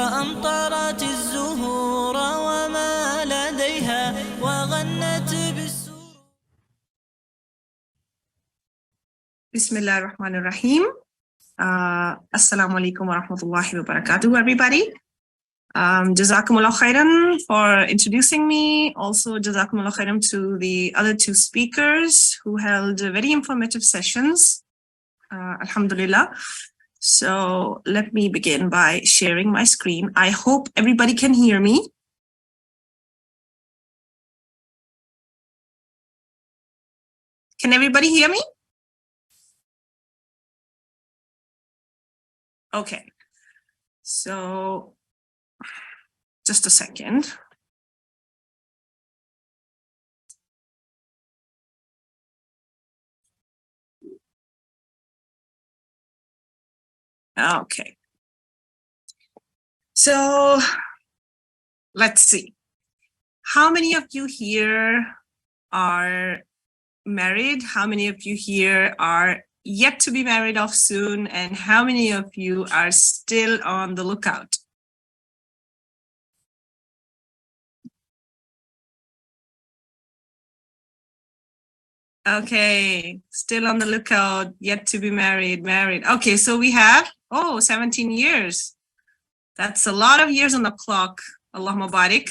وأمطرت الزهور وما لديها وغنت بالسرور. Bismillah ar-Rahman ar-Rahim. Assalamu alaikum wa rahmatullahi wa barakatuh, everybody. Jazakumullah khairan for introducing me. Also, Jazakumullah khairan to the other two speakers who held very informative sessions. Alhamdulillah. So let me begin by sharing my screen. I hope everybody can hear me. Can everybody hear me? Okay. So just a second. Okay. So let's see. How many of you here are married? How many of you here are yet to be married off soon? And how many of you are still on the lookout? Okay, still on the lookout, yet to be married. Okay, so we have, 17 years. That's a lot of years on the clock. Allah Mubarak.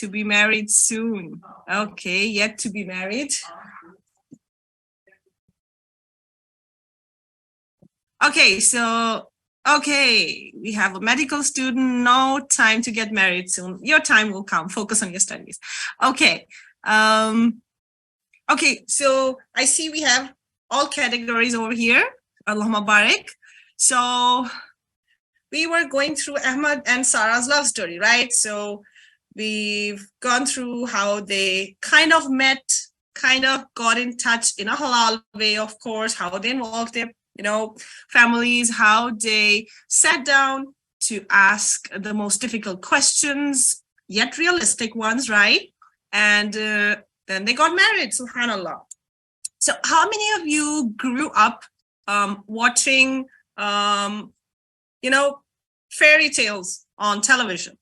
To be married soon. Okay, yet to be married. Okay, we have a medical student, no time to get married soon. Your time will come, focus on your studies. Okay, so I see we have all categories over here, Allah Mubarak. So we were going through Ahmad and Sarah's love story, right? So we've gone through how they kind of met, kind of got in touch in a halal way, of course, how they involved their families, how they sat down to ask the most difficult questions, yet realistic ones, right? And then they got married, subhanallah. So how many of you grew up watching, fairy tales on television?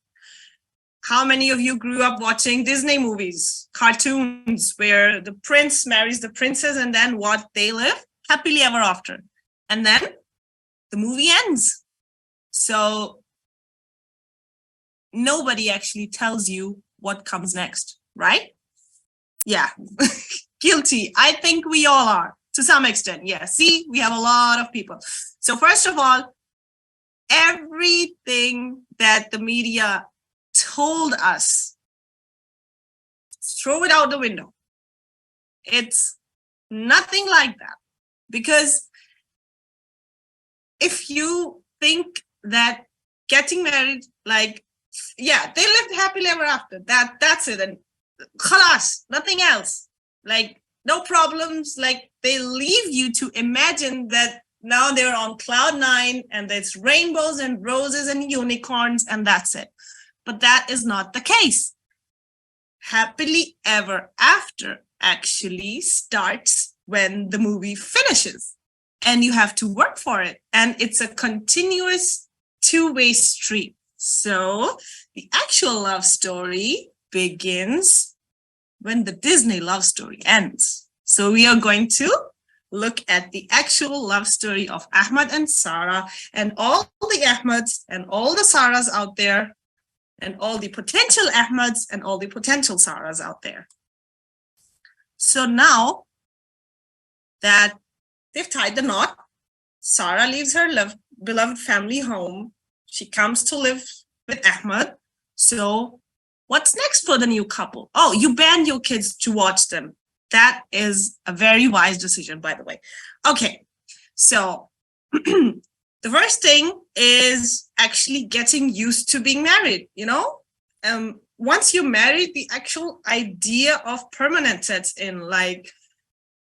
How many of you grew up watching Disney movies, cartoons, where the prince marries the princess and then what, they live happily ever after? And then the movie ends. So nobody actually tells you what comes next, right? Yeah, guilty. I think we all are to some extent. Yeah, see, we have a lot of people. So first of all, everything that the media told us, throw it out the window. It's nothing like that. Because if you think that getting married, they lived happily ever after, that's it, and khalas, nothing else, no problems, they leave you to imagine that now they're on cloud 9 and it's rainbows and roses and unicorns and that's it. But that is not the case. Happily ever after actually starts when the movie finishes. And you have to work for it. And it's a continuous two-way street. So the actual love story begins when the Disney love story ends. So we are going to look at the actual love story of Ahmad and Sarah and all the Ahmads and all the Sarahs out there and all the potential Ahmads and all the potential Sarahs out there. So now that they've tied the knot, Sarah leaves her beloved family home. She comes to live with Ahmad. So what's next for the new couple? Oh, you banned your kids to watch them. That is a very wise decision, by the way. Okay, so the first thing is actually getting used to being married, Once you're married, the actual idea of permanent sets in,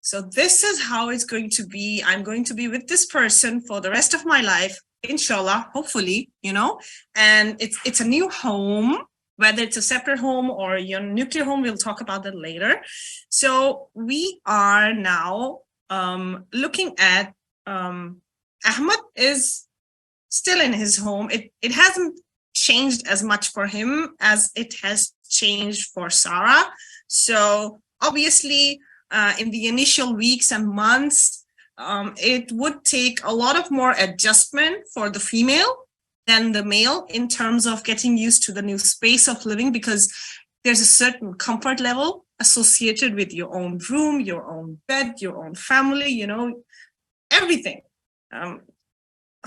so this is how it's going to be. I'm going to be with this person for the rest of my life, inshallah, hopefully, and it's a new home, whether it's a separate home or your nuclear home, we'll talk about that later. So we are now looking at Ahmad is still in his home. It hasn't changed as much for him as it has changed for Sarah. So obviously, in the initial weeks and months, it would take a lot of more adjustment for the female than the male in terms of getting used to the new space of living, because there's a certain comfort level associated with your own room, your own bed, your own family, you know, everything.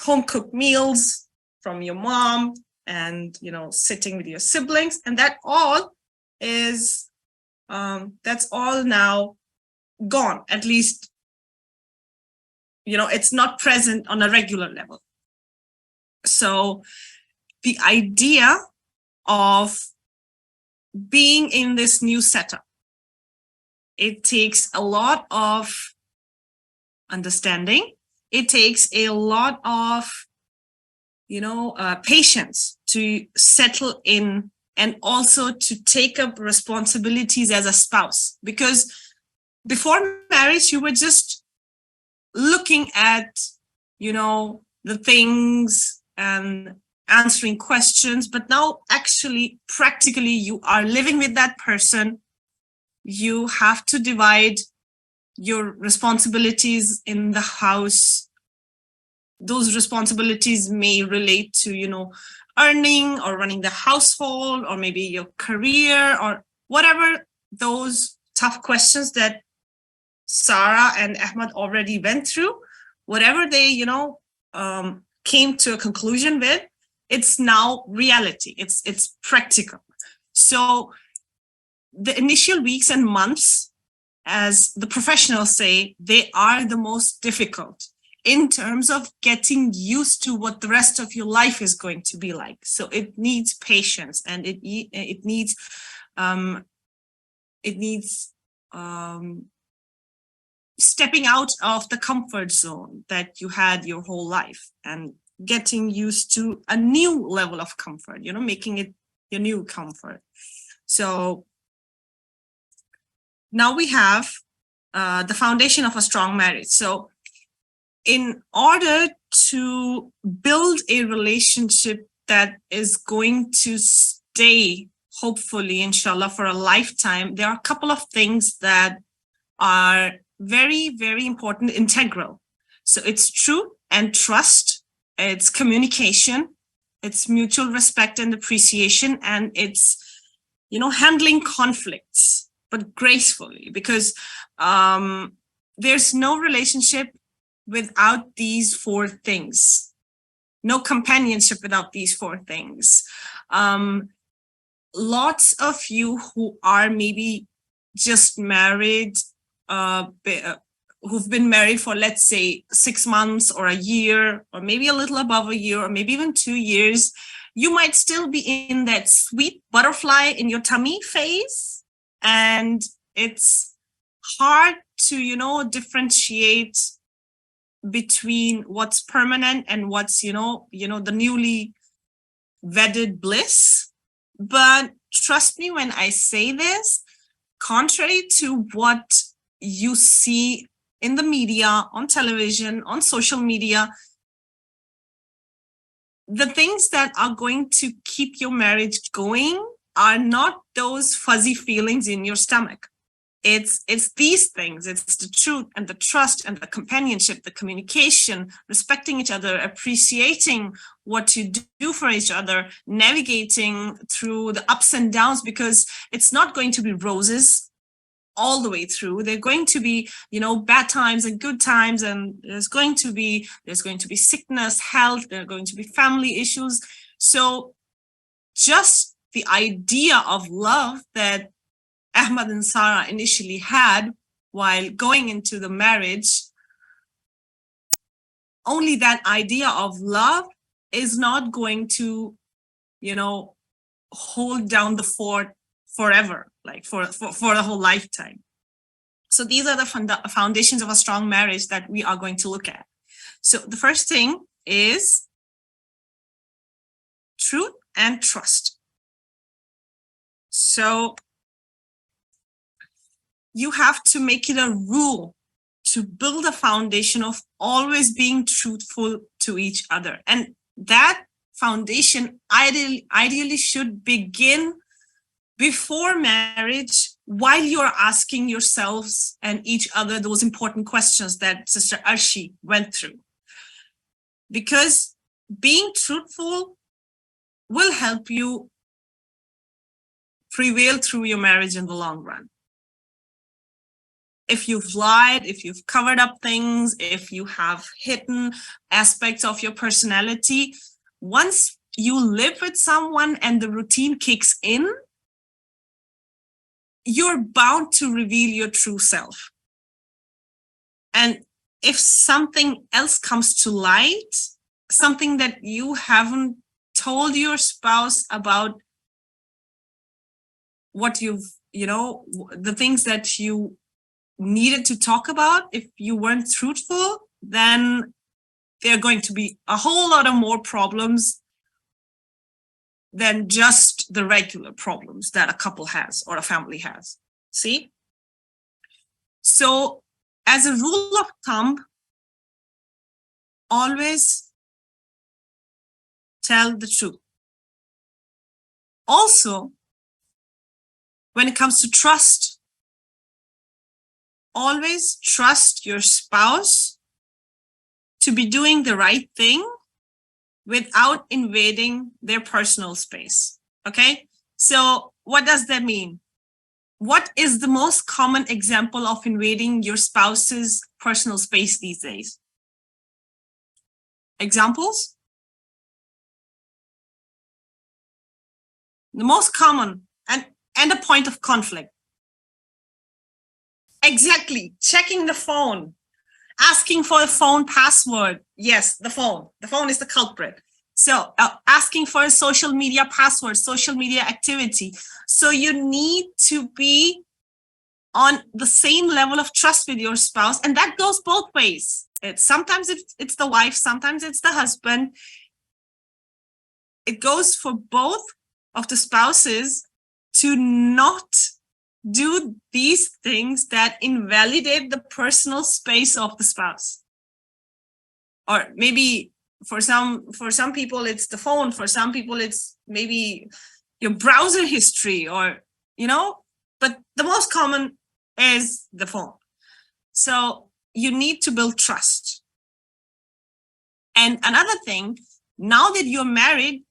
Home cooked meals from your mom, and, you know, sitting with your siblings, and that all is, that's all now gone. At least, you know, it's not present on a regular level. So the idea of being in this new setup, it takes a lot of understanding. It takes a lot of, you know, patience to settle in, and also to take up responsibilities as a spouse. Because before marriage, you were just looking at, you know, the things and answering questions, but now actually, practically, you are living with that person. You have to divide your responsibilities in the house. Those responsibilities may relate to, you know, earning or running the household, or maybe your career, or whatever those tough questions that Sarah and Ahmad already went through, whatever they, you know, came to a conclusion with, it's now reality. It's practical. So the initial weeks and months, as the professionals say, they are the most difficult in terms of getting used to what the rest of your life is going to be like. So it needs patience, and it needs stepping out of the comfort zone that you had your whole life, and getting used to a new level of comfort, you know, making it your new comfort. So now we have the foundation of a strong marriage. So in order to build a relationship that is going to stay, hopefully, inshallah, for a lifetime, there are a couple of things that are very, very important, integral. So it's truth and trust, it's communication, it's mutual respect and appreciation, and it's, you know, handling conflicts, but gracefully, because there's no relationship without these four things, no companionship without these four things. Lots of you who are maybe just married, who've been married for, let's say, 6 months or a year, or maybe a little above a year, or maybe even 2 years, you might still be in that sweet butterfly in your tummy phase. And it's hard to, you know, differentiate between what's permanent and what's, you know, the newly wedded bliss. But trust me when I say this, contrary to what you see in the media, on television, on social media, the things that are going to keep your marriage going are not those fuzzy feelings in your stomach. It's these things. It's the truth and the trust and the companionship, the communication, respecting each other, appreciating what you do for each other, navigating through the ups and downs, because it's not going to be roses all the way through. There are going to be, you know, bad times and good times, and there's going to be sickness, health, there are going to be family issues. So just the idea of love that Ahmad and Sarah initially had while going into the marriage, only that idea of love is not going to, you know, hold down the fort forever, like for the whole lifetime. So these are the foundations of a strong marriage that we are going to look at. So the first thing is truth and trust. So you have to make it a rule to build a foundation of always being truthful to each other. And that foundation ideally should begin before marriage, while you're asking yourselves and each other those important questions that Sister Arshi went through. Because being truthful will help you prevail through your marriage in the long run. If you've lied, if you've covered up things, if you have hidden aspects of your personality, once you live with someone and the routine kicks in, you're bound to reveal your true self. And if something else comes to light, something that you haven't told your spouse about, what the things that you needed to talk about, if you weren't truthful, then there are going to be a whole lot of more problems than just the regular problems that a couple has or a family has. See? So, as a rule of thumb, always tell the truth. Also, when it comes to trust, always trust your spouse to be doing the right thing without invading their personal space. Okay? So what does that mean? What is the most common example of invading your spouse's personal space these days? Examples? The most common and a point of conflict. Exactly. Checking the phone, asking for a phone password. Yes, the phone. The phone is the culprit. So asking for a social media password, social media activity. So you need to be on the same level of trust with your spouse. And that goes both ways. Sometimes it's the wife, sometimes it's the husband. It goes for both of the spouses to not do these things that invalidate the personal space of the spouse. Or maybe for some people it's the phone, for some people it's maybe your browser history, or but the most common is the phone. So you need to build trust. And another thing, now that you're married,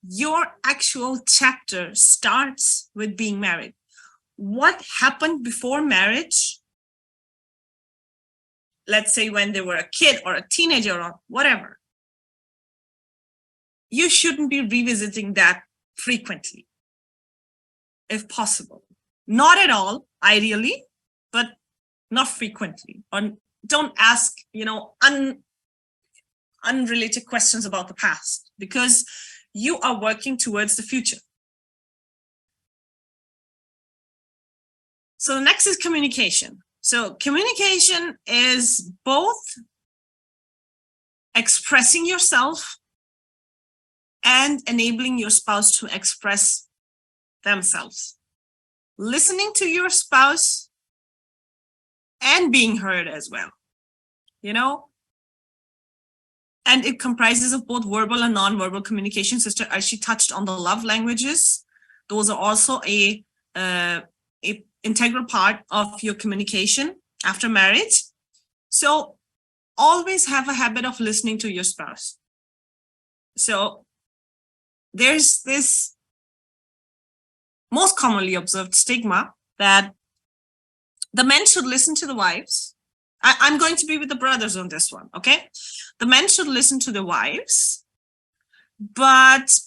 your actual chapter starts with being married. What happened before marriage, let's say when they were a kid or a teenager or whatever, you shouldn't be revisiting that frequently, if possible. Not at all, ideally, but not frequently. Or don't ask, unrelated questions about the past, because you are working towards the future. So the next is communication. So communication is both expressing yourself and enabling your spouse to express themselves. Listening to your spouse and being heard as well, And it comprises of both verbal and non-verbal communication. Sister Arshi touched on the love languages. Those are also a integral part of your communication after marriage. So always have a habit of listening to your spouse. So there's this most commonly observed stigma that the men should listen to the wives. I'm going to be with the brothers on this one, okay? The men should listen to the wives, but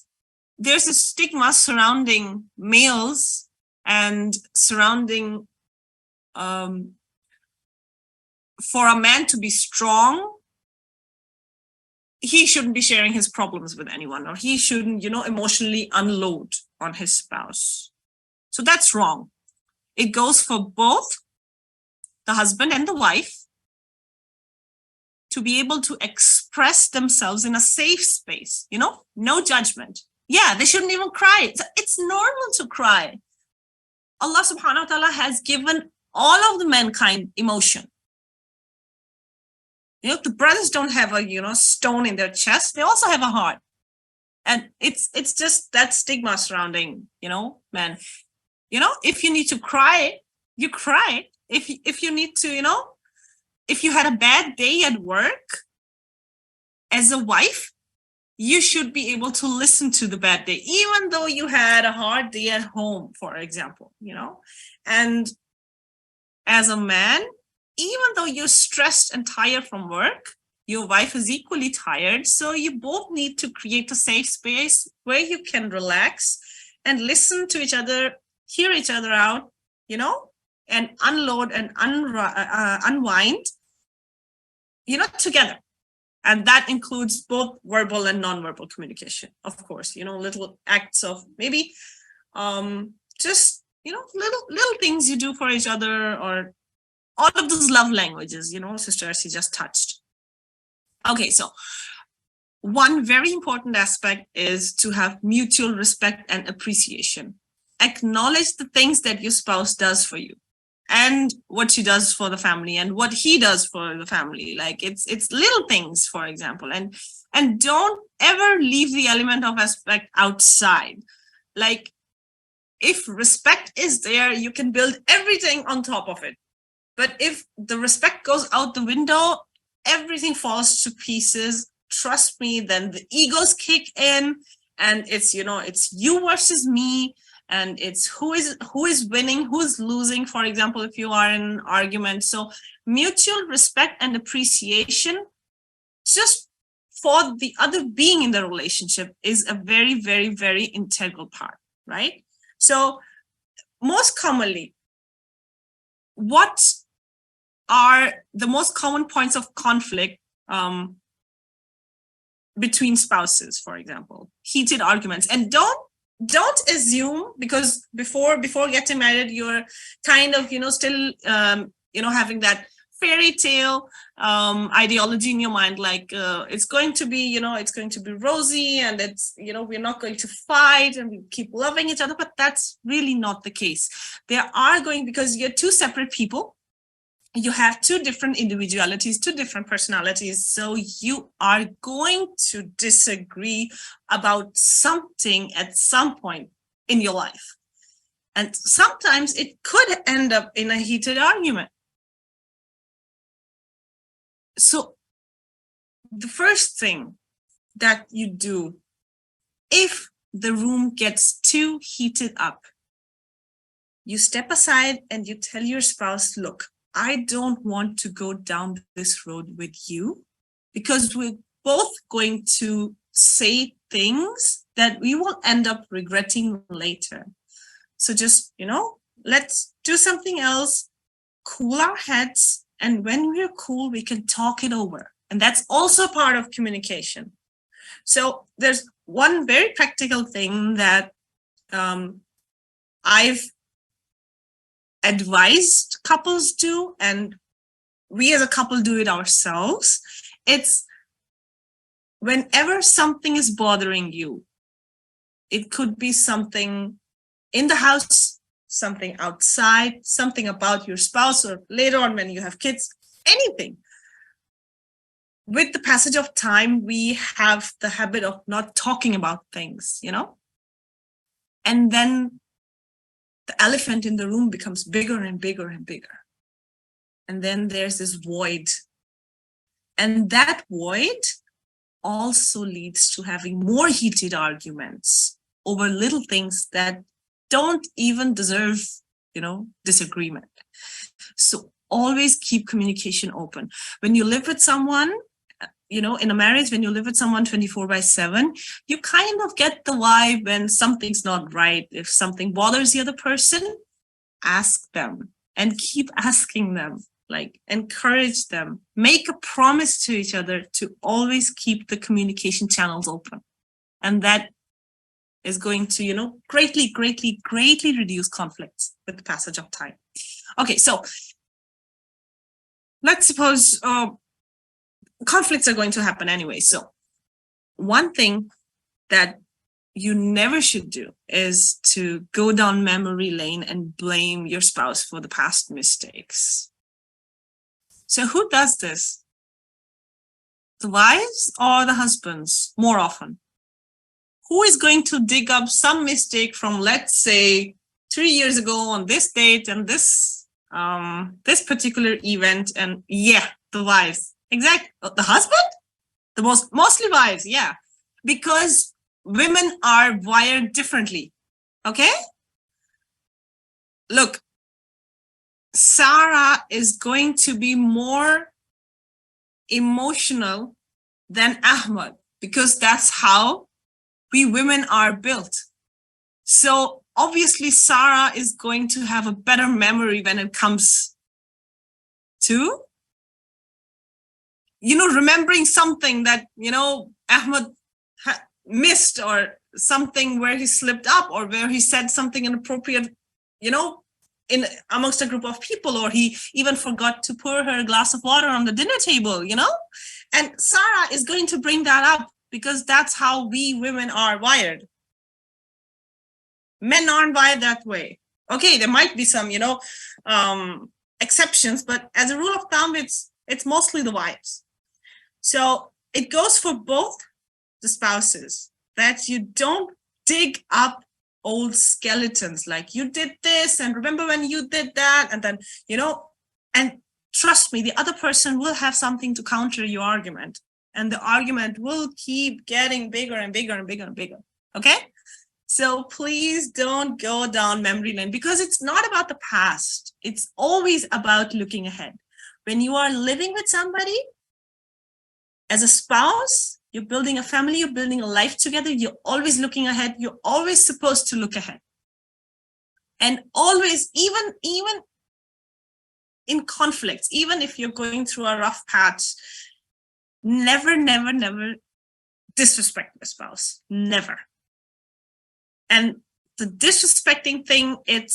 there's a stigma surrounding males and surrounding for a man to be strong, he shouldn't be sharing his problems with anyone, or he shouldn't, emotionally unload on his spouse. So that's wrong. It goes for both the husband and the wife to be able to express themselves in a safe space, no judgment. Yeah, they shouldn't even cry. It's normal to cry. Allah subhanahu wa ta'ala has given all of the mankind emotion. The brothers don't have a, stone in their chest. They also have a heart. And it's just that stigma surrounding, men. If you need to cry, you cry. If you need to, if you had a bad day at work as a wife, you should be able to listen to the bad day, even though you had a hard day at home, for example, and as a man, even though you're stressed and tired from work, your wife is equally tired. So you both need to create a safe space where you can relax and listen to each other, hear each other out, and unload and unwind, together. And that includes both verbal and nonverbal communication, of course, little acts of maybe just, little things you do for each other, or all of those love languages, Sister Arsi just touched. Okay, so one very important aspect is to have mutual respect and appreciation. Acknowledge the things that your spouse does for you, and what she does for the family, and what he does for the family. Like it's little things, for example, and don't ever leave the element of respect outside. Like, if respect is there, you can build everything on top of it. But if the respect goes out the window, everything falls to pieces. Trust me, then the egos kick in, and it's you versus me. And it's who is winning, who's losing, for example, if you are in an argument. So mutual respect and appreciation just for the other being in the relationship is a very, very, very integral part, right? So most commonly, what are the most common points of conflict between spouses, for example? Heated arguments. And don't assume, because before getting married, you're kind of, still, having that fairy tale ideology in your mind, like it's going to be, it's going to be rosy, and it's, we're not going to fight, and we keep loving each other. But that's really not the case. Because you're two separate people. You have two different individualities, two different personalities. So you are going to disagree about something at some point in your life. And sometimes it could end up in a heated argument. So the first thing that you do, if the room gets too heated up, you step aside and you tell your spouse, look, I don't want to go down this road with you, because we're both going to say things that we will end up regretting later. So just, let's do something else, cool our heads, and when we're cool, we can talk it over. And that's also part of communication. So there's one very practical thing that I've advised couples do, and we as a couple do it ourselves. It's whenever something is bothering you, it could be something in the house, something outside, something about your spouse, or later on when you have kids, anything. With the passage of time, we have the habit of not talking about things, and then the elephant in the room becomes bigger and bigger and bigger. And then there's this void. And that void also leads to having more heated arguments over little things that don't even deserve, disagreement. So always keep communication open. When you live with someone, in a marriage, when you live with someone 24/7, you kind of get the vibe when something's not right. If something bothers the other person, ask them and keep asking them, like encourage them, make a promise to each other to always keep the communication channels open. And that is going to, greatly, greatly, greatly reduce conflicts with the passage of time. Okay, so let's suppose conflicts are going to happen anyway. So one thing that you never should do is to go down memory lane and blame your spouse for the past mistakes. So who does this? The wives or the husbands more often? Who is going to dig up some mistake from, let's say, 3 years ago on this date and this particular event? And yeah, the wives. Exactly. The husband? Mostly wives, yeah. Because women are wired differently. Okay? Look, Sarah is going to be more emotional than Ahmad because that's how we women are built. So obviously Sarah is going to have a better memory when it comes to, remembering something that, Ahmad missed, or something where he slipped up, or where he said something inappropriate, in amongst a group of people, or he even forgot to pour her a glass of water on the dinner table, And Sarah is going to bring that up because that's how we women are wired. Men aren't wired that way. Okay, there might be some, exceptions, but as a rule of thumb, it's mostly the wives. So it goes for both the spouses that you don't dig up old skeletons, like you did this and remember when you did that, and then, and trust me, the other person will have something to counter your argument, and the argument will keep getting bigger and bigger and bigger and bigger. Okay? So please don't go down memory lane, because it's not about the past. It's always about looking ahead. When you are living with somebody as a spouse, you're building a family, you're building a life together, you're always looking ahead. You're always supposed to look ahead. And always, even in conflicts, even if you're going through a rough patch, never disrespect your spouse. Never. And the disrespecting thing, it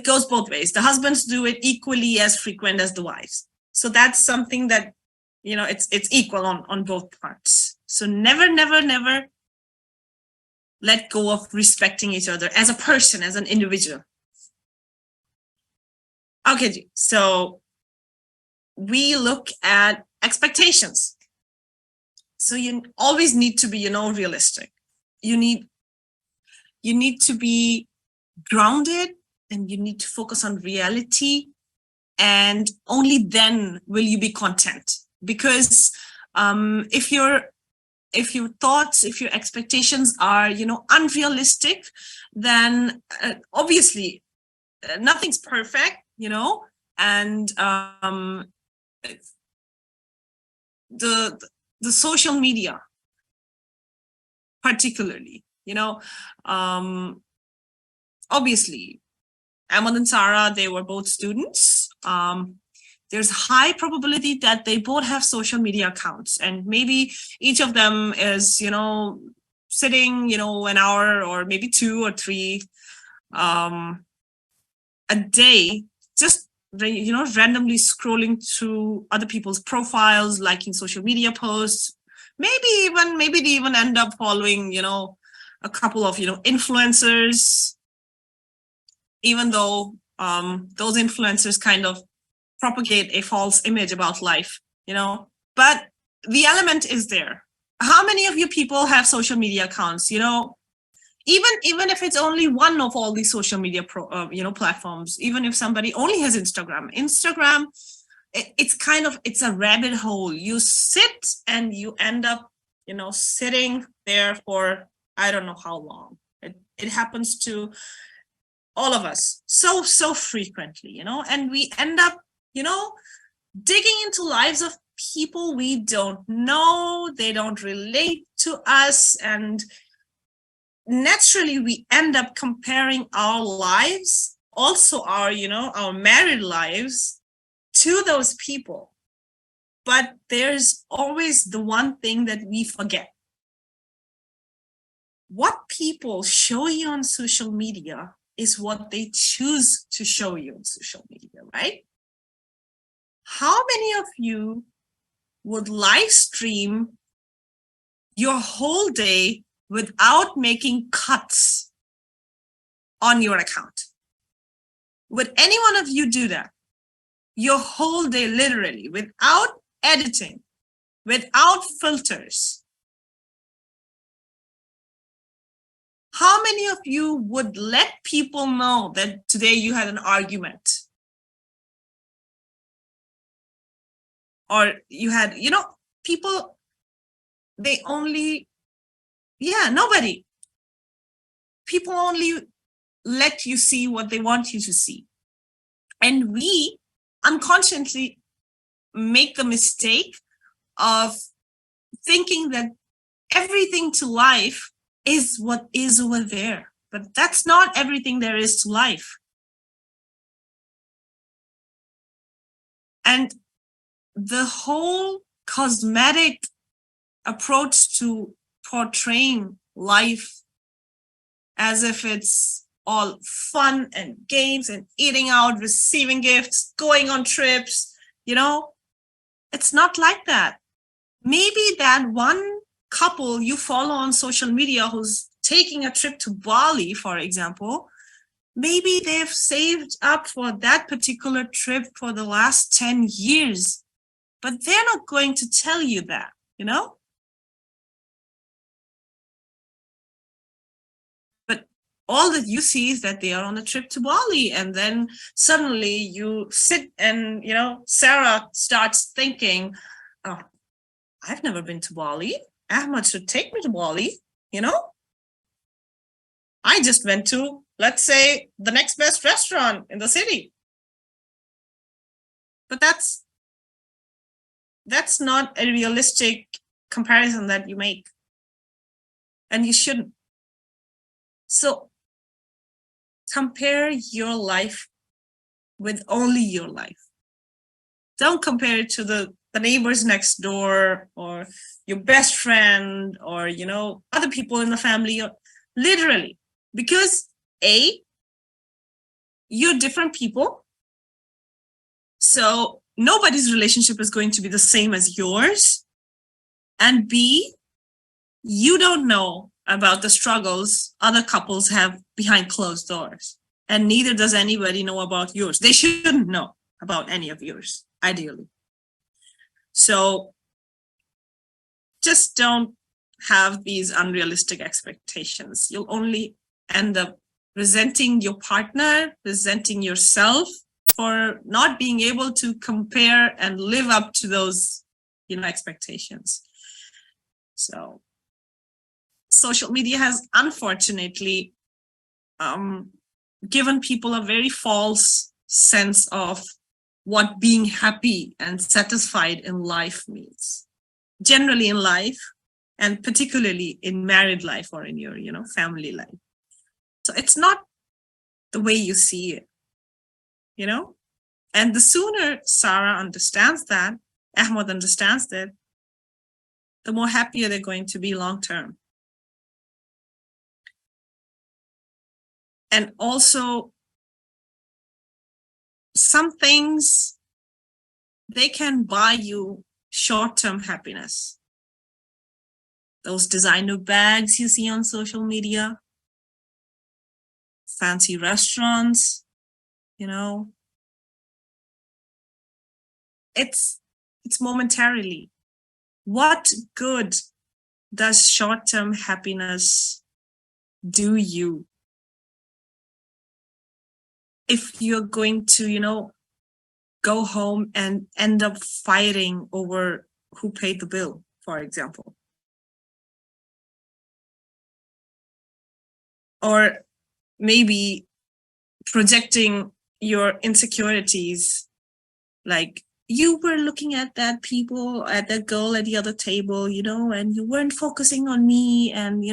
goes both ways. The husbands do it equally as frequent as the wives. So that's something that, it's equal on both parts. So never let go of respecting each other as a person, as an individual. Okay, so we look at expectations. So you always need to be, realistic. You need to be grounded, and you need to focus on reality, and only then will you be content. Because if your thoughts, if your expectations are, unrealistic, then obviously nothing's perfect, and the social media, particularly, obviously, Ahmad and Sarah, they were both students. There's high probability that they both have social media accounts, and maybe each of them is, sitting, an hour or maybe 2 or 3 a day, just, randomly scrolling through other people's profiles, liking social media posts. Maybe they even end up following, a couple of, influencers, even though those influencers kind of propagate a false image about life, but the element is there. How many of you people have social media accounts? Even if it's only one of all these social media platforms, even if somebody only has Instagram, it's a rabbit hole. You sit and you end up, sitting there for I don't know how long. It happens to all of us so frequently, and we end up, digging into lives of people we don't know, they don't relate to us, and naturally we end up comparing our lives, also our, our married lives, to those people. But there's always the one thing that we forget. What people show you on social media is what they choose to show you on social media, right? How many of you would live stream your whole day without making cuts on your account? Would any one of you do that? Your whole day, literally, without editing, without filters. How many of you would let people know that today you had an argument? Or you had, people, they only, nobody. People only let you see what they want you to see. And we unconsciously make the mistake of thinking that everything to life is what is over there. But that's not everything there is to life. And the whole cosmetic approach to portraying life as if it's all fun and games and eating out, receiving gifts, going on trips, it's not like that. Maybe that one couple you follow on social media who's taking a trip to Bali, for example, maybe they've saved up for that particular trip for the last 10 years, but they're not going to tell you that, But all that you see is that they are on a trip to Bali, and then suddenly you sit and, Sarah starts thinking, oh, I've never been to Bali. Ahmad should take me to Bali, I just went to, let's say, the next best restaurant in the city. But that's not a realistic comparison that you make. And you shouldn't. So compare your life with only your life. Don't compare it to the neighbors next door or your best friend or, other people in the family, or literally, because you're different people. So nobody's relationship is going to be the same as yours. And B, you don't know about the struggles other couples have behind closed doors. And neither does anybody know about yours. They shouldn't know about any of yours, ideally. So just don't have these unrealistic expectations. You'll only end up resenting your partner, resenting yourself for not being able to compare and live up to those, expectations. So social media has unfortunately given people a very false sense of what being happy and satisfied in life means. Generally in life, and particularly in married life or in your, family life. So it's not the way you see it, And the sooner Sarah understands that, Ahmad understands that, the more happier they're going to be long term. And also, some things, they can buy you short-term happiness. Those designer bags you see on social media, fancy restaurants, it's momentarily. What good does short-term happiness do you if you're going to, go home and end up fighting over who paid the bill, for example? Or maybe projecting your insecurities, like you were looking at that girl at the other table, and you weren't focusing on me. And,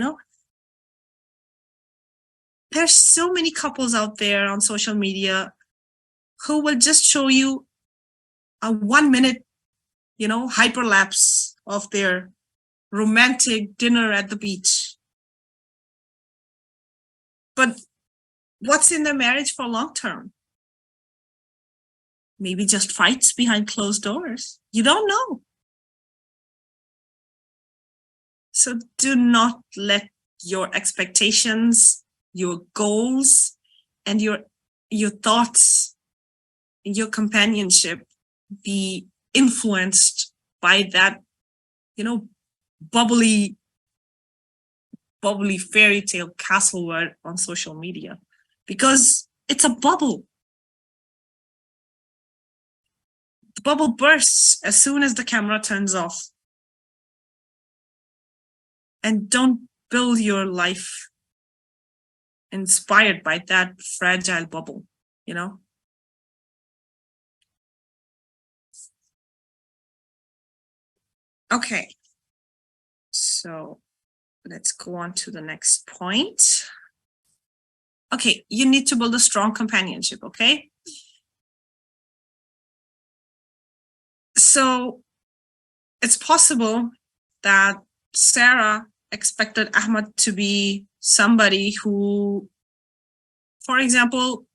there's so many couples out there on social media who will just show you a 1 minute, hyperlapse of their romantic dinner at the beach. But what's in their marriage for long term? Maybe just fights behind closed doors. You don't know. So do not let your expectations, your goals, and your thoughts, your companionship be influenced by that, bubbly fairy tale castle word on social media, because it's a bubble. The bubble bursts as soon as the camera turns off. And don't build your life inspired by that fragile bubble, Okay, so let's go on to the next point. Okay, you need to build a strong companionship, okay? So it's possible that Sarah expected Ahmad to be somebody who, for example,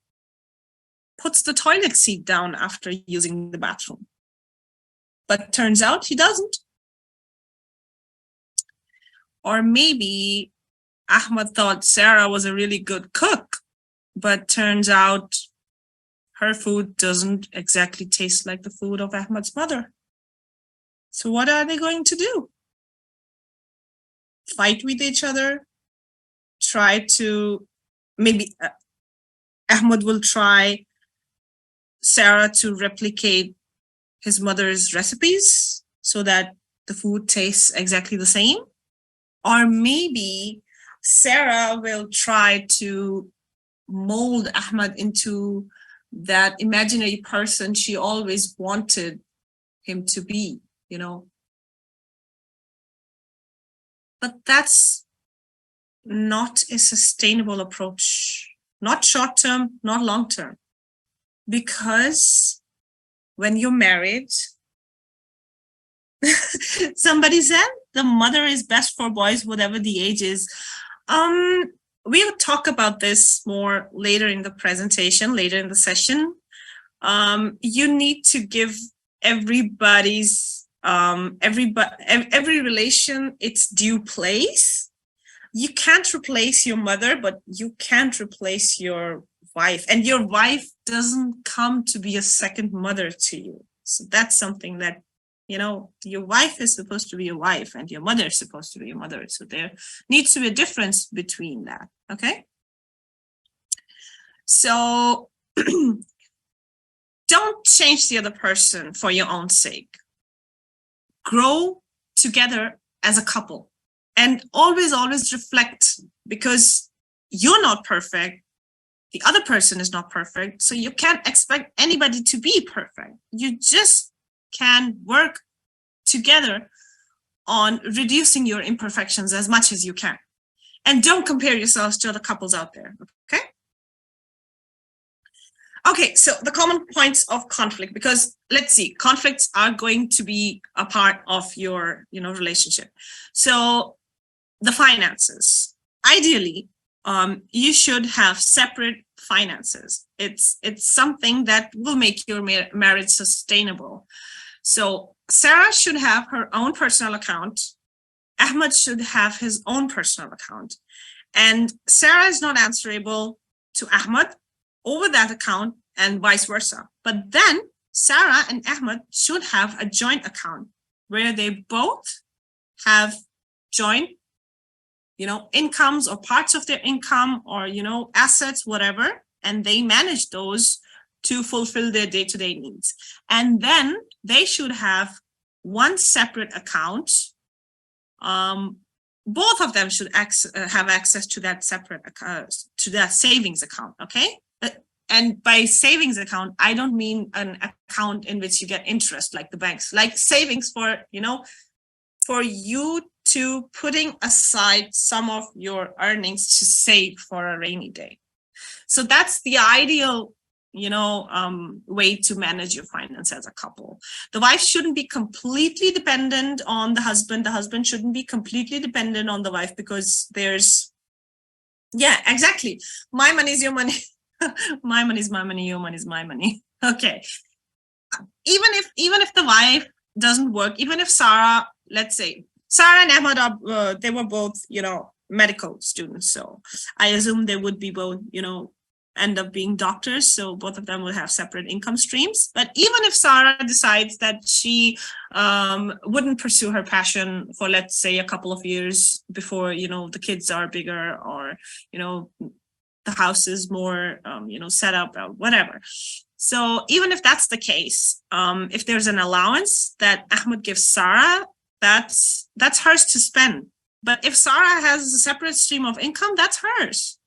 puts the toilet seat down after using the bathroom. But turns out he doesn't. Or maybe Ahmad thought Sarah was a really good cook, but turns out her food doesn't exactly taste like the food of Ahmad's mother. So what are they going to do? Fight with each other? Try to, maybe Ahmad will try Sarah to replicate his mother's recipes so that the food tastes exactly the same. Or maybe Sarah will try to mold Ahmad into that imaginary person she always wanted him to be, But that's not a sustainable approach, not short term, not long term. Because when you're married, somebody said the mother is best for boys, whatever the age is. We'll talk about this more later in the presentation, later in the session. You need to give everybody's every relation its due place. You can't replace your mother, but you can't replace your wife, and your wife doesn't come to be a second mother to you. So that's something that, your wife is supposed to be your wife and your mother is supposed to be your mother. So there needs to be a difference between that. Okay. So don't change the other person for your own sake. Grow together as a couple, and always reflect, because you're not perfect. The other person is not perfect. So you can't expect anybody to be perfect. You just can work together on reducing your imperfections as much as you can. And don't compare yourselves to other couples out there, okay? Okay, so the common points of conflict, because let's see, conflicts are going to be a part of your, relationship. So the finances, ideally, you should have separate finances. It's something that will make your marriage sustainable. So Sarah should have her own personal account. Ahmad should have his own personal account. And Sarah is not answerable to Ahmad over that account, and vice versa. But then Sarah and Ahmad should have a joint account where they both have joint, incomes or parts of their income or, assets, whatever, and they manage those to fulfill their day-to-day needs. And then they should have one separate account. Both of them should have access to that separate account, to that savings account, okay? And by savings account, I don't mean an account in which you get interest like the banks, like savings for, for you to putting aside some of your earnings to save for a rainy day. So that's the ideal, way to manage your finance as a couple. The wife shouldn't be completely dependent on the husband. The husband shouldn't be completely dependent on the wife, because yeah, exactly. My money is your money. My money is my money. Your money is my money. Okay. Even if the wife doesn't work, even if Sarah, let's say Sarah and Ahmad are, they were both, medical students. So I assume they would be both, end up being doctors, so both of them will have separate income streams. But even if Sarah decides that she wouldn't pursue her passion for, let's say, a couple of years before, the kids are bigger, or, the house is more, set up or whatever. So even if that's the case, if there's an allowance that Ahmad gives Sarah, that's hers to spend. But if Sarah has a separate stream of income, that's hers.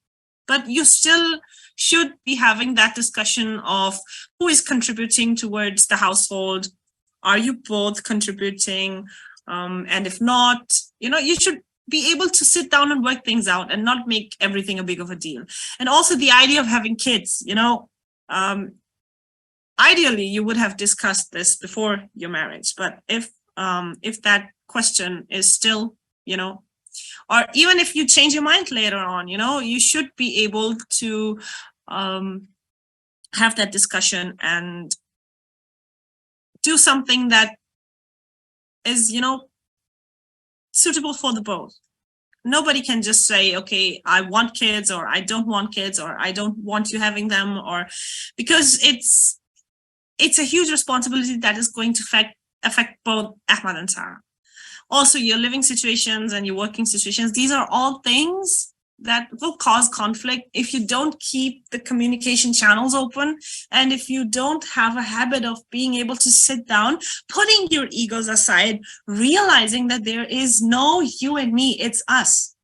But you still should be having that discussion of who is contributing towards the household. Are you both contributing? And if not, you should be able to sit down and work things out and not make everything a big of a deal. And also the idea of having kids, ideally you would have discussed this before your marriage. But if that question is still, or even if you change your mind later on, you should be able to have that discussion and do something that is, suitable for the both. Nobody can just say, okay, I want kids, or I don't want kids, or I don't want you having them, or because it's a huge responsibility that is going to affect both Ahmad and Sarah. Also, your living situations and your working situations, these are all things that will cause conflict if you don't keep the communication channels open, and if you don't have a habit of being able to sit down, putting your egos aside, realizing that there is no you and me, it's us.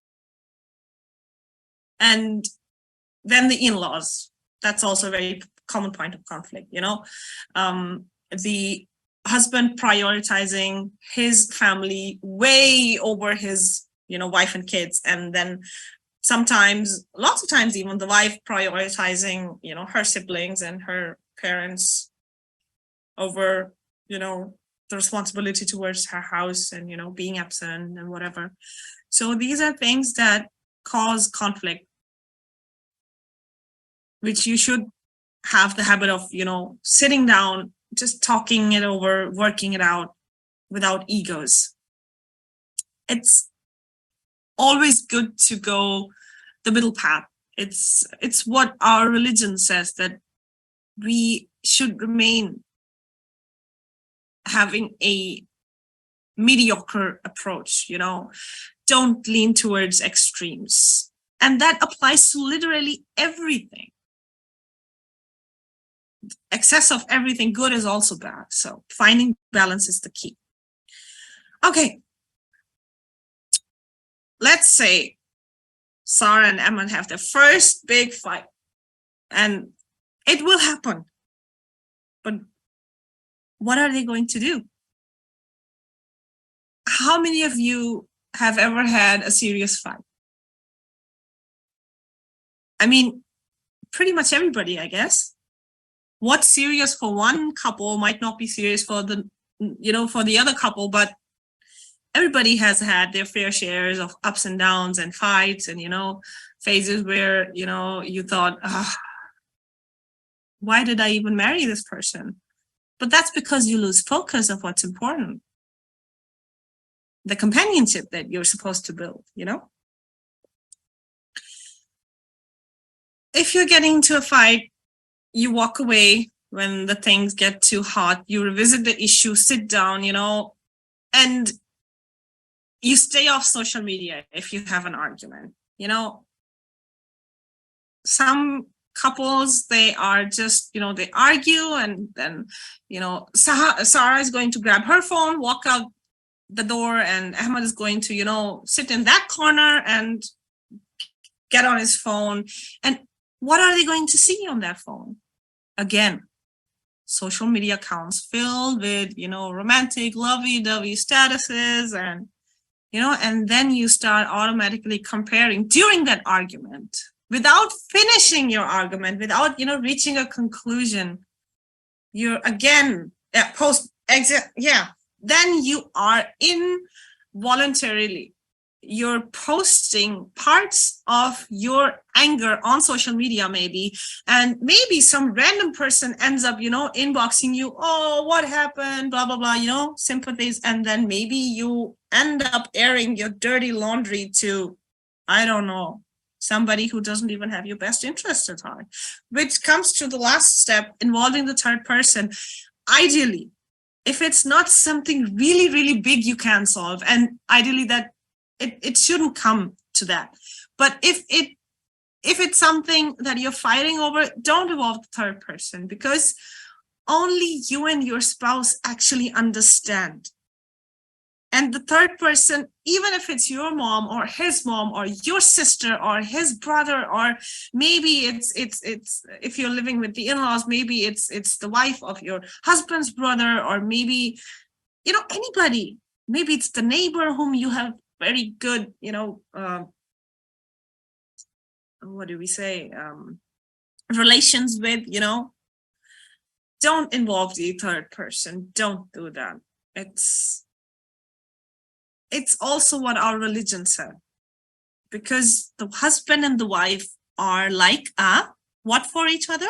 And then the in-laws, that's also a very common point of conflict, the husband prioritizing his family way over his, wife and kids, and then sometimes, lots of times, even the wife prioritizing, her siblings and her parents over, the responsibility towards her house and, being absent and whatever. So these are things that cause conflict, which you should have the habit of, sitting down, just talking it over, working it out without egos. It's always good to go the middle path. It's what our religion says, that we should remain having a mediocre approach, don't lean towards extremes. And that applies to literally everything. Excess of everything good is also bad. So finding balance is the key. Okay. Let's say Sarah and Ahmad have their first big fight, and it will happen. But what are they going to do? How many of you have ever had a serious fight? I mean, pretty much everybody, I guess. What's serious for one couple might not be serious for the other couple, but everybody has had their fair shares of ups and downs and fights and, phases where, you thought, why did I even marry this person? But that's because you lose focus of what's important. The companionship that you're supposed to build, If you're getting into a fight, you walk away when the things get too hot, you revisit the issue, sit down, and you stay off social media if you have an argument. Some couples, they are just, they argue, and then, Sarah is going to grab her phone, walk out the door, and Ahmad is going to, sit in that corner and get on his phone. And what are they going to see on that phone? Again, social media accounts filled with, romantic, lovey-dovey statuses, and, and then you start automatically comparing during that argument, without finishing your argument, without, reaching a conclusion. You're again then you are involuntarily, you're posting parts of your anger on social media, maybe, and maybe some random person ends up, inboxing you, oh, what happened, blah, blah, blah, sympathies. And then maybe you end up airing your dirty laundry to, I don't know, somebody who doesn't even have your best interest at heart, which comes to the last step, involving the third person. Ideally, if it's not something really, really big you can solve, and ideally that it shouldn't come to that. But if it's something that you're fighting over, don't involve the third person, because only you and your spouse actually understand. And the third person, even if it's your mom or his mom or your sister or his brother, or maybe it's if you're living with the in-laws, maybe it's the wife of your husband's brother, or maybe, anybody. Maybe it's the neighbor whom you have very good, what do we say? Relations with, Don't involve the third person. Don't do that. It's also what our religion said, because the husband and the wife are like what for each other?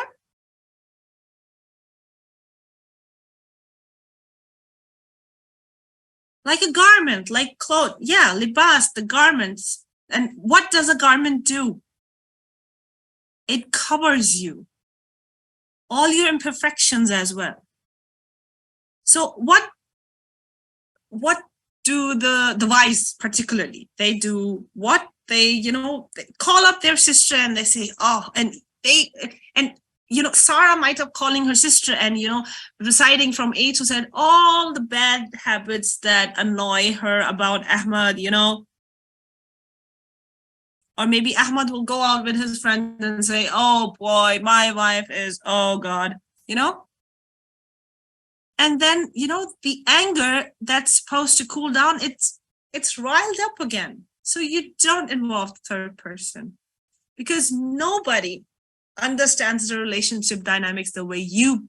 Like a garment, like clothes. Yeah, libas, the garments. And what does a garment do? It covers you, all your imperfections as well. So what do the wives particularly? They do what? They call up their sister and they say, Sarah might have calling her sister and, reciting from A to Z all the bad habits that annoy her about Ahmad, Or maybe Ahmad will go out with his friend and say, oh boy, my wife is, oh God, And then, the anger that's supposed to cool down, it's riled up again. So you don't involve the third person, because nobody understands the relationship dynamics the way you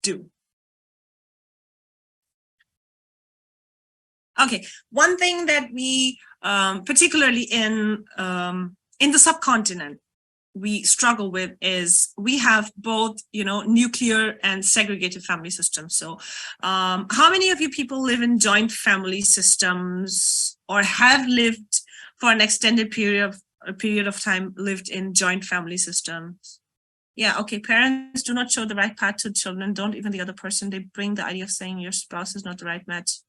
do. Okay, one thing that we, particularly in the subcontinent, we struggle with is we have both, nuclear and segregated family systems. So how many of you people live in joint family systems, or have lived for an extended period of time, lived in joint family systems? Yeah, okay, parents do not show the right path to children, don't even the other person. They bring the idea of saying your spouse is not the right match.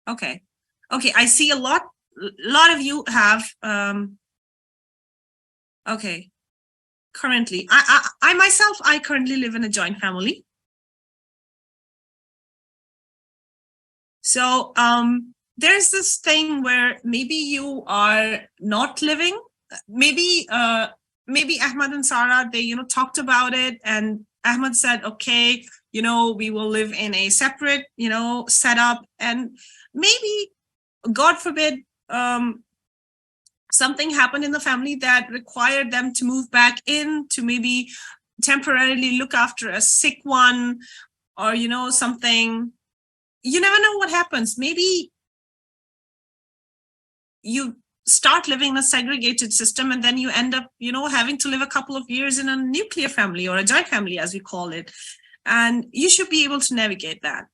Okay, I see a lot of you have, okay, currently, I myself, I currently live in a joint family. So there's this thing where maybe you are not living, maybe Ahmad and Sarah, they, talked about it, and Ahmad said, okay, we will live in a separate, setup, and maybe, God forbid, something happened in the family that required them to move back in to maybe temporarily look after a sick one, or, something. You never know what happens. Maybe you start living in a segregated system, and then you end up, having to live a couple of years in a nuclear family, or a joint family, as we call it. And you should be able to navigate that.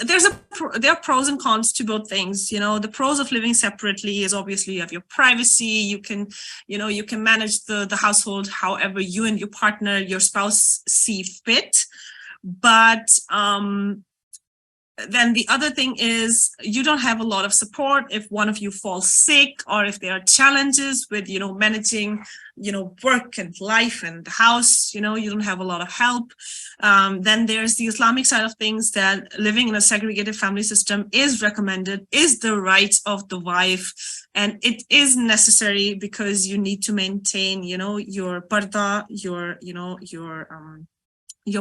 There are pros and cons to both things. The pros of living separately is obviously you have your privacy. You can, you can manage the household however you and your partner, your spouse see fit. But then the other thing is you don't have a lot of support if one of you falls sick, or if there are challenges with, managing, work and life and the house, you don't have a lot of help. Then there's the Islamic side of things, that living in a segregated family system is recommended, is the right of the wife, and it is necessary because you need to maintain, your parda, your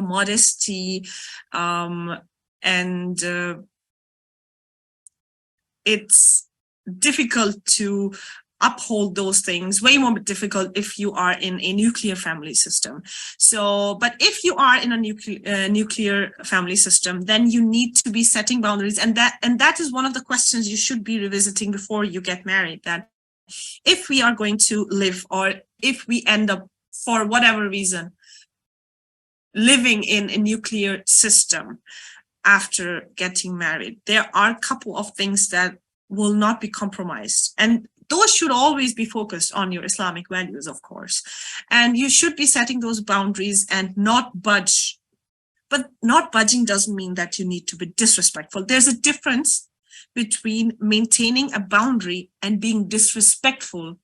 modesty, and it's difficult to uphold those things, way more difficult if you are in a nuclear family system. So, but if you are in a nuclear family system, then you need to be setting boundaries, and that is one of the questions you should be revisiting before you get married. That if we are going to live, or if we end up, for whatever reason, living in a nuclear system after getting married, there are a couple of things that will not be compromised. And those should always be focused on your Islamic values, of course. And you should be setting those boundaries and not budge. But not budging doesn't mean that you need to be disrespectful. There's a difference between maintaining a boundary and being disrespectful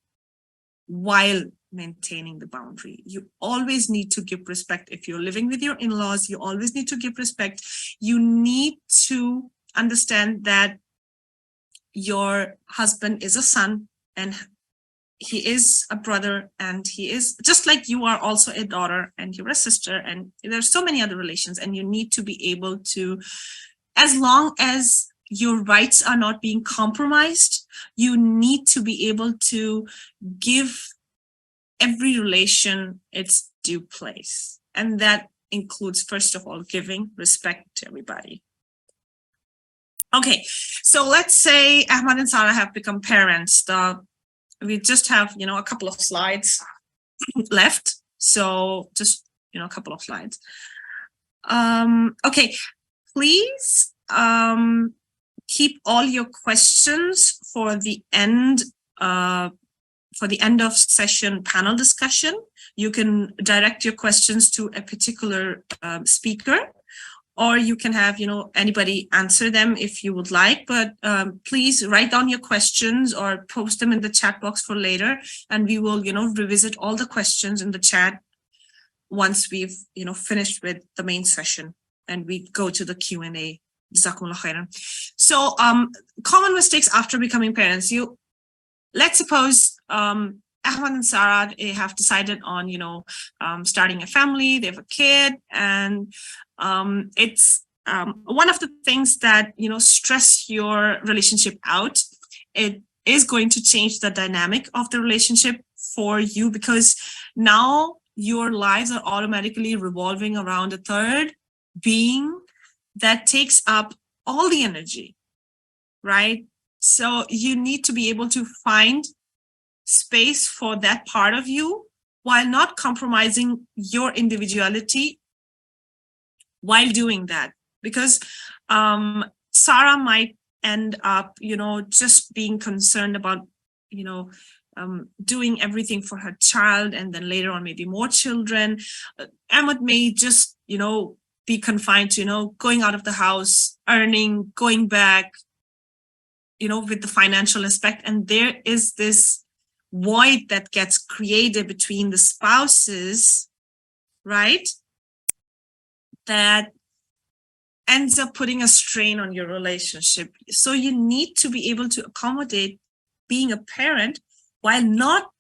while maintaining the boundary. You always need to give respect. If you're living with your in-laws, you always need to give respect. You need to understand that your husband is a son and he is a brother, and he is just like you are also a daughter, and you're a sister, and there's so many other relations, and you need to be able to, as long as your rights are not being compromised, you need to be able to give every relation its due place. And that includes, first of all, giving respect to everybody. Okay, so let's say Ahmad and Sarah have become parents. We just have, a couple of slides left. So just, a couple of slides. Okay, please keep all your questions for the end of session panel discussion. You can direct your questions to a particular speaker, or you can have, anybody answer them if you would like, but please write down your questions or post them in the chat box for later. And we will, revisit all the questions in the chat once we've, finished with the main session and we go to the Q&A. Jazakumullah khairan. So common mistakes after becoming parents. Let's suppose Ahmad and Sarah have decided on, starting a family. They have a kid, and it's one of the things that, stress your relationship out. It is going to change the dynamic of the relationship for you, because now your lives are automatically revolving around a third being that takes up all the energy, right? So you need to be able to find space for that part of you while not compromising your individuality while doing that. Because Sarah might end up, just being concerned about, doing everything for her child, and then later on maybe more children. Ahmad may just, be confined to, going out of the house, earning, going back, with the financial aspect. And there is this void that gets created between the spouses, right? That ends up putting a strain on your relationship. So you need to be able to accommodate being a parent while not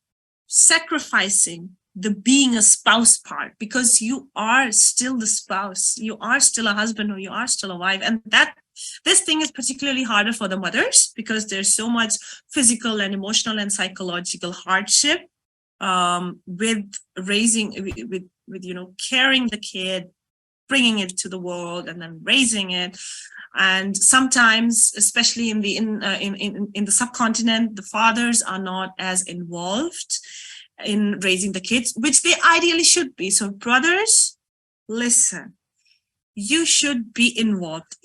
sacrificing the being a spouse part, because you are still the spouse, you are still a husband, or you are still a wife. And that this thing is particularly harder for the mothers, because there's so much physical and emotional and psychological hardship with raising, with carrying the kid, bringing it to the world, and then raising it. And sometimes, especially in the subcontinent, the fathers are not as involved in raising the kids, which they ideally should be. So brothers, listen, you should be involved.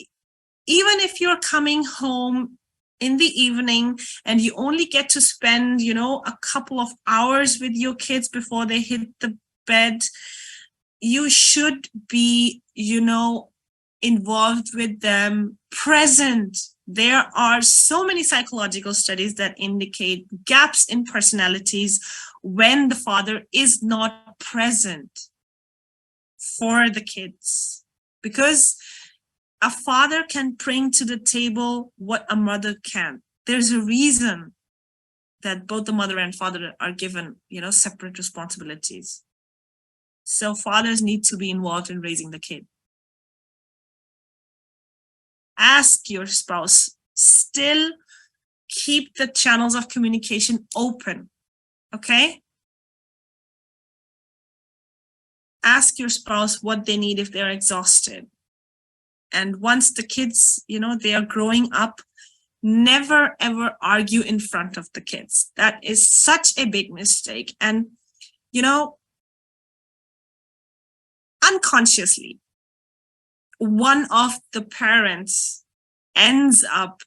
Even if you're coming home in the evening and you only get to spend, a couple of hours with your kids before they hit the bed, you should be, involved with them, present. There are so many psychological studies that indicate gaps in personalities when the father is not present for the kids, because a father can bring to the table what a mother can't. There's a reason that both the mother and father are given, separate responsibilities. So fathers need to be involved in raising the kid. Ask your spouse, still keep the channels of communication open, okay? Ask your spouse what they need if they're exhausted. And once the kids, they are growing up, never ever argue in front of the kids. That is such a big mistake. And, unconsciously, one of the parents ends up,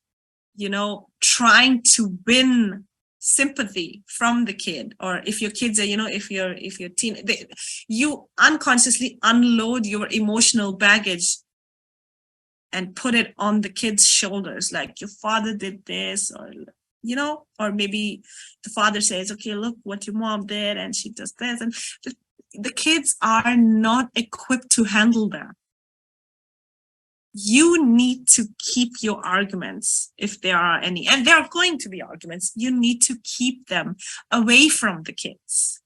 trying to win sympathy from the kid, or if your kids are, if you're you unconsciously unload your emotional baggage and put it on the kid's shoulders, like your father did this, or or maybe the father says, okay, look what your mom did and she does this, and the kids are not equipped to handle that. You need to keep your arguments, if there are any, and there are going to be arguments, you need to keep them away from the kids.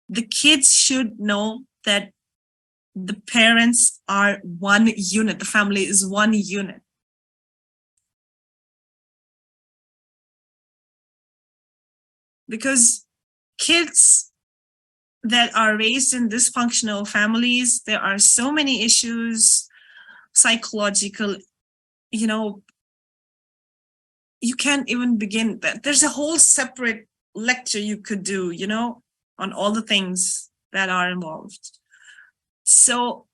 The kids should know that the parents are one unit, the family is one unit. Because kids that are raised in dysfunctional families, there are so many issues, psychological, you can't even begin. There's a whole separate lecture you could do, on all the things that are involved. So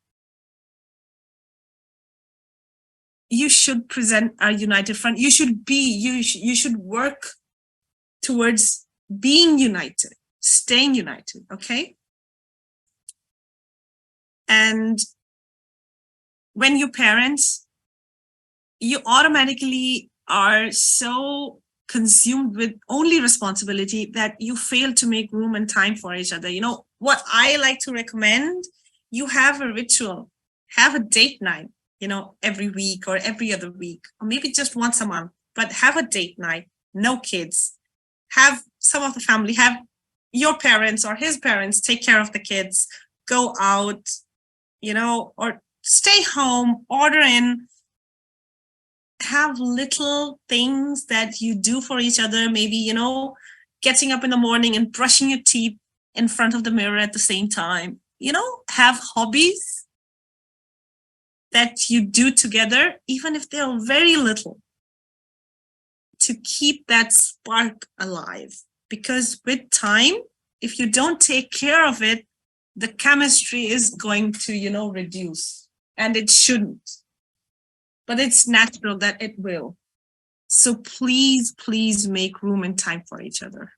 you should present a united front. You should work towards being united, staying united, okay? And when you parent, you automatically are so consumed with only responsibility that you fail to make room and time for each other. What I like to recommend, you have a ritual, have a date night, every week or every other week, or maybe just once a month, but have a date night, no kids. Have some of the family, have your parents or his parents take care of the kids, go out, or stay home, order in, have little things that you do for each other. Maybe, getting up in the morning and brushing your teeth in front of the mirror at the same time. Have hobbies that you do together, even if they're very little, to keep that spark alive. Because with time, if you don't take care of it, the chemistry is going to, reduce, and it shouldn't. But it's natural that it will. So please, please make room and time for each other.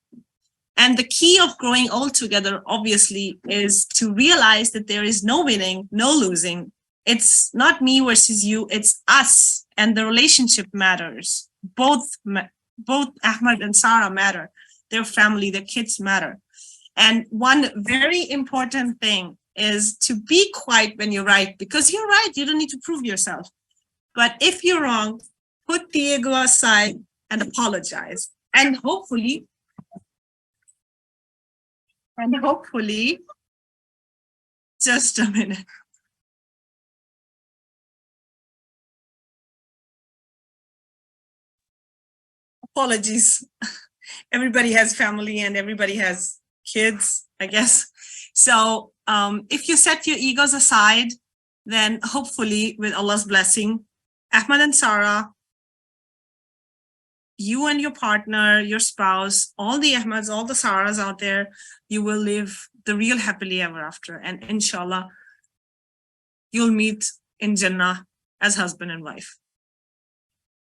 And the key of growing old together, obviously, is to realize that there is no winning, no losing. It's not me versus you, it's us, and the relationship matters. Both Ahmad and Sarah matter. Their family, their kids matter. And one very important thing is to be quiet when you're right, because you're right, you don't need to prove yourself. But if you're wrong, put the ego aside and apologize. And hopefully, just a minute. Apologies. Everybody has family and everybody has kids, I guess. So if you set your egos aside, then hopefully with Allah's blessing, Ahmad and Sarah, you and your partner, your spouse, all the Ahmads, all the Sarahs out there, you will live the real happily ever after. And inshallah, you'll meet in Jannah as husband and wife.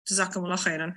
Jazakumullah khairan.